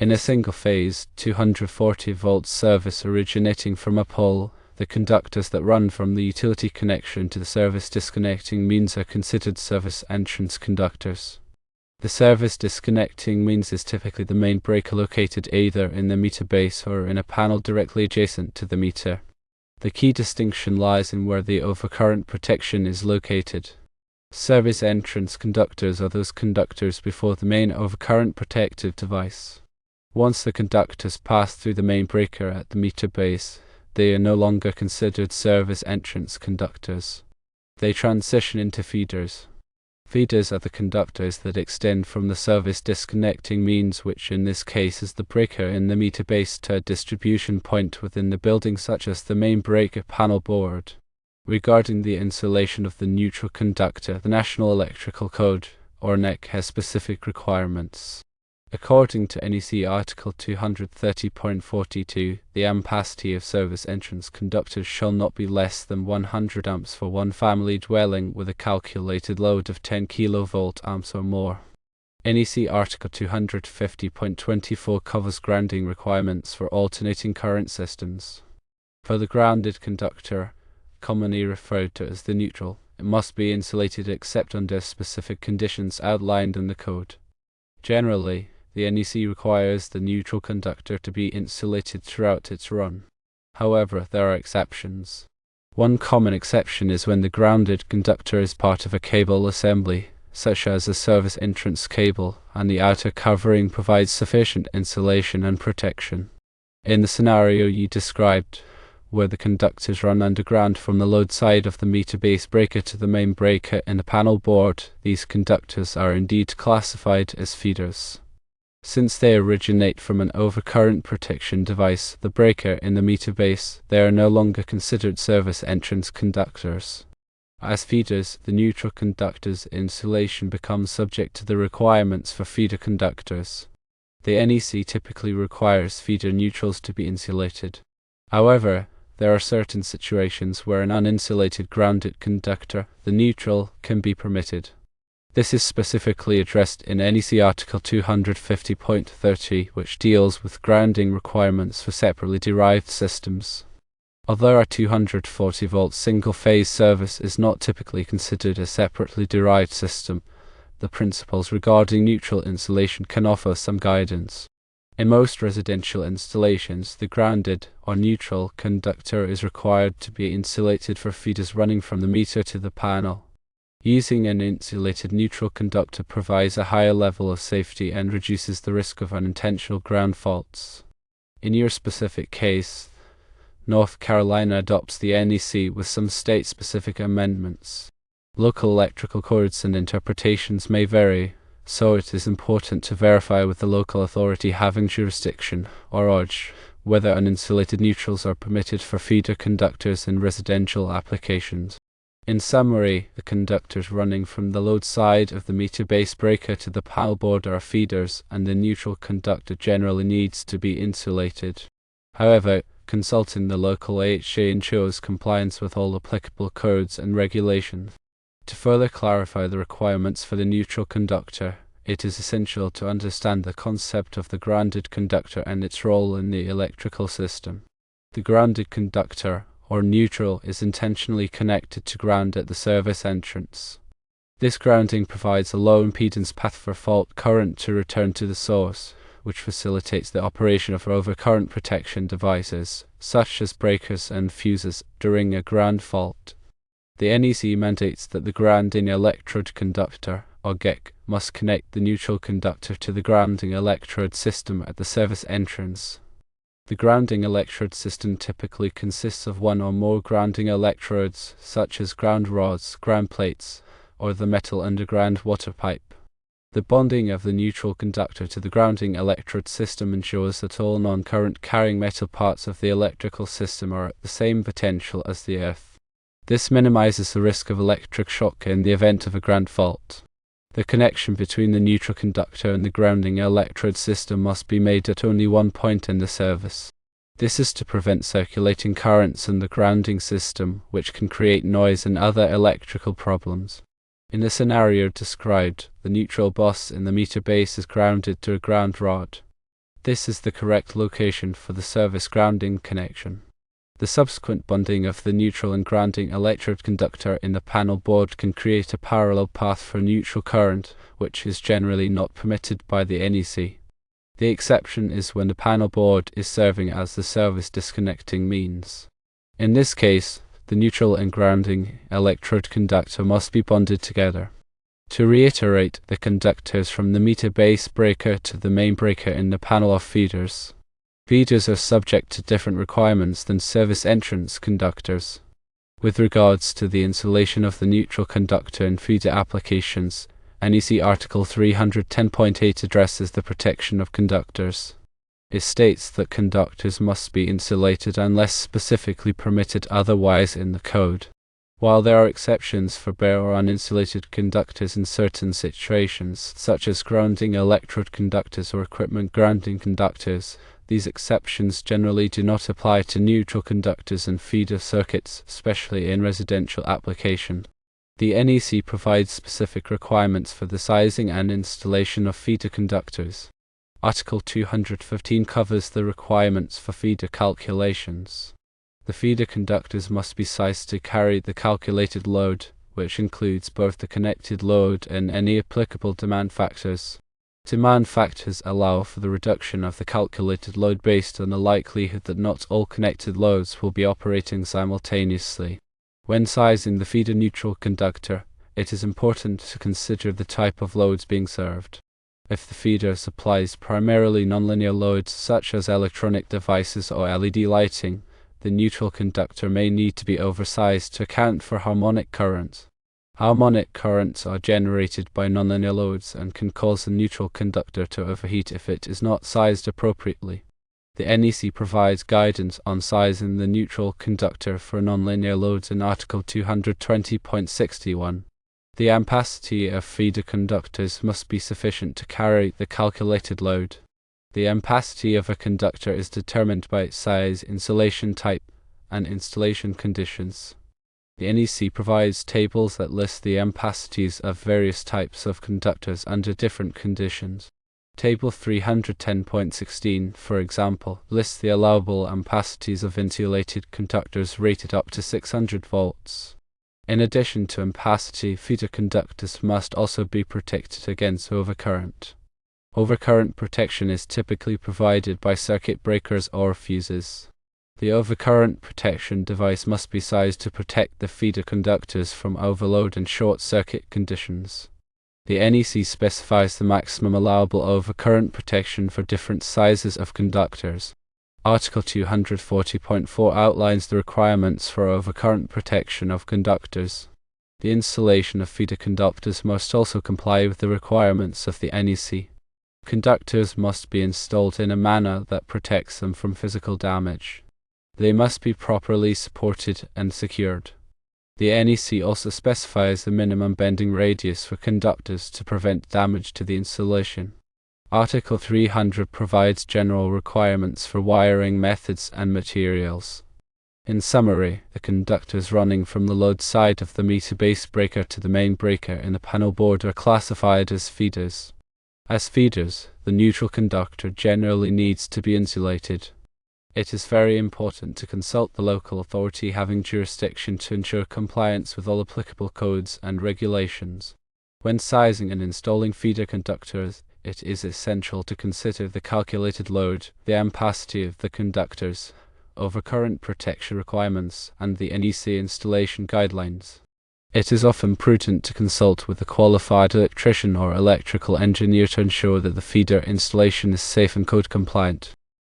In a single-phase, 240-volt service originating from a pole, the conductors that run from the utility connection to the service disconnecting means are considered service entrance conductors. The service disconnecting means is typically the main breaker located either in the meter base or in a panel directly adjacent to the meter. The key distinction lies in where the overcurrent protection is located. Service entrance conductors are those conductors before the main overcurrent protective device. Once the conductors pass through the main breaker at the meter base, they are no longer considered service entrance conductors. They transition into feeders. Feeders are the conductors that extend from the service disconnecting means, which in this case is the breaker in the meter base, to a distribution point within the building such as the main breaker panel board. Regarding the insulation of the neutral conductor, the National Electrical Code, or NEC, has specific requirements. According to NEC Article 230.42, the ampacity of service entrance conductors shall not be less than 100 amps for one family dwelling with a calculated load of 10 kV amps or more. NEC Article 250.24 covers grounding requirements for alternating current systems. For the grounded conductor, commonly referred to as the neutral, it must be insulated except under specific conditions outlined in the code. Generally, the NEC requires the neutral conductor to be insulated throughout its run. However, there are exceptions. One common exception is when the grounded conductor is part of a cable assembly, such as a service entrance cable, and the outer covering provides sufficient insulation and protection. In the scenario you described, where the conductors run underground from the load side of the meter base breaker to the main breaker in the panel board, these conductors are indeed classified as feeders. Since they originate from an overcurrent protection device, the breaker in the meter base, they are no longer considered service entrance conductors. As feeders, the neutral conductor's insulation becomes subject to the requirements for feeder conductors. The NEC typically requires feeder neutrals to be insulated. However, there are certain situations where an uninsulated grounded conductor, the neutral, can be permitted. This is specifically addressed in NEC Article 250.30, which deals with grounding requirements for separately derived systems. Although our 240-volt single-phase service is not typically considered a separately derived system, the principles regarding neutral insulation can offer some guidance. In most residential installations, the grounded, or neutral, conductor is required to be insulated for feeders running from the meter to the panel. Using an insulated neutral conductor provides a higher level of safety and reduces the risk of unintentional ground faults. In your specific case, North Carolina adopts the NEC with some state-specific amendments. Local electrical codes and interpretations may vary, so it is important to verify with the local authority having jurisdiction, or OJ, whether uninsulated neutrals are permitted for feeder conductors in residential applications. In summary, the conductors running from the load side of the meter base breaker to the panel board are feeders, and the neutral conductor generally needs to be insulated. However, consulting the local AHA ensures compliance with all applicable codes and regulations. To further clarify the requirements for the neutral conductor, it is essential to understand the concept of the grounded conductor and its role in the electrical system. The grounded conductor, or neutral, is intentionally connected to ground at the service entrance. This grounding provides a low impedance path for fault current to return to the source, which facilitates the operation of overcurrent protection devices, such as breakers and fuses, during a ground fault. The NEC mandates that the grounding electrode conductor, or GEC, must connect the neutral conductor to the grounding electrode system at the service entrance. The grounding electrode system typically consists of one or more grounding electrodes, such as ground rods, ground plates, or the metal underground water pipe. The bonding of the neutral conductor to the grounding electrode system ensures that all non-current carrying metal parts of the electrical system are at the same potential as the earth. This minimizes the risk of electric shock in the event of a ground fault. The connection between the neutral conductor and the grounding electrode system must be made at only one point in the service. This is to prevent circulating currents in the grounding system, which can create noise and other electrical problems. In the scenario described, the neutral bus in the meter base is grounded to a ground rod. This is the correct location for the service grounding connection. The subsequent bonding of the neutral and grounding electrode conductor in the panel board can create a parallel path for neutral current, which is generally not permitted by the NEC. The exception is when the panel board is serving as the service disconnecting means. In this case, the neutral and grounding electrode conductor must be bonded together. To reiterate, the conductors from the meter base breaker to the main breaker in the panel are feeders. Feeders are subject to different requirements than service entrance conductors. With regards to the installation of the neutral conductor in feeder applications, NEC Article 310.8 addresses the protection of conductors. It states that conductors must be insulated unless specifically permitted otherwise in the code. While there are exceptions for bare or uninsulated conductors in certain situations, such as grounding electrode conductors or equipment grounding conductors, these exceptions generally do not apply to neutral conductors and feeder circuits, especially in residential application. The NEC provides specific requirements for the sizing and installation of feeder conductors. Article 215 covers the requirements for feeder calculations. The feeder conductors must be sized to carry the calculated load, which includes both the connected load and any applicable demand factors. Demand factors allow for the reduction of the calculated load based on the likelihood that not all connected loads will be operating simultaneously. When sizing the feeder neutral conductor, it is important to consider the type of loads being served. If the feeder supplies primarily nonlinear loads such as electronic devices or LED lighting, the neutral conductor may need to be oversized to account for harmonic current. Harmonic currents are generated by nonlinear loads and can cause the neutral conductor to overheat if it is not sized appropriately. The NEC provides guidance on sizing the neutral conductor for nonlinear loads in Article 220.61. The ampacity of feeder conductors must be sufficient to carry the calculated load. The ampacity of a conductor is determined by its size, insulation type, and installation conditions. The NEC provides tables that list the ampacities of various types of conductors under different conditions. Table 310.16, for example, lists the allowable ampacities of insulated conductors rated up to 600 volts. In addition to ampacity, feeder conductors must also be protected against overcurrent. Overcurrent protection is typically provided by circuit breakers or fuses. The overcurrent protection device must be sized to protect the feeder conductors from overload and short circuit conditions. The NEC specifies the maximum allowable overcurrent protection for different sizes of conductors. Article 240.4 outlines the requirements for overcurrent protection of conductors. The installation of feeder conductors must also comply with the requirements of the NEC. Conductors must be installed in a manner that protects them from physical damage. They must be properly supported and secured. The NEC also specifies the minimum bending radius for conductors to prevent damage to the insulation. Article 300 provides general requirements for wiring methods and materials. In summary, the conductors running from the load side of the meter base breaker to the main breaker in the panel board are classified as feeders. As feeders, the neutral conductor generally needs to be insulated. It is very important to consult the local authority having jurisdiction to ensure compliance with all applicable codes and regulations. When sizing and installing feeder conductors, it is essential to consider the calculated load, the ampacity of the conductors, overcurrent protection requirements, and the NEC installation guidelines. It is often prudent to consult with a qualified electrician or electrical engineer to ensure that the feeder installation is safe and code compliant.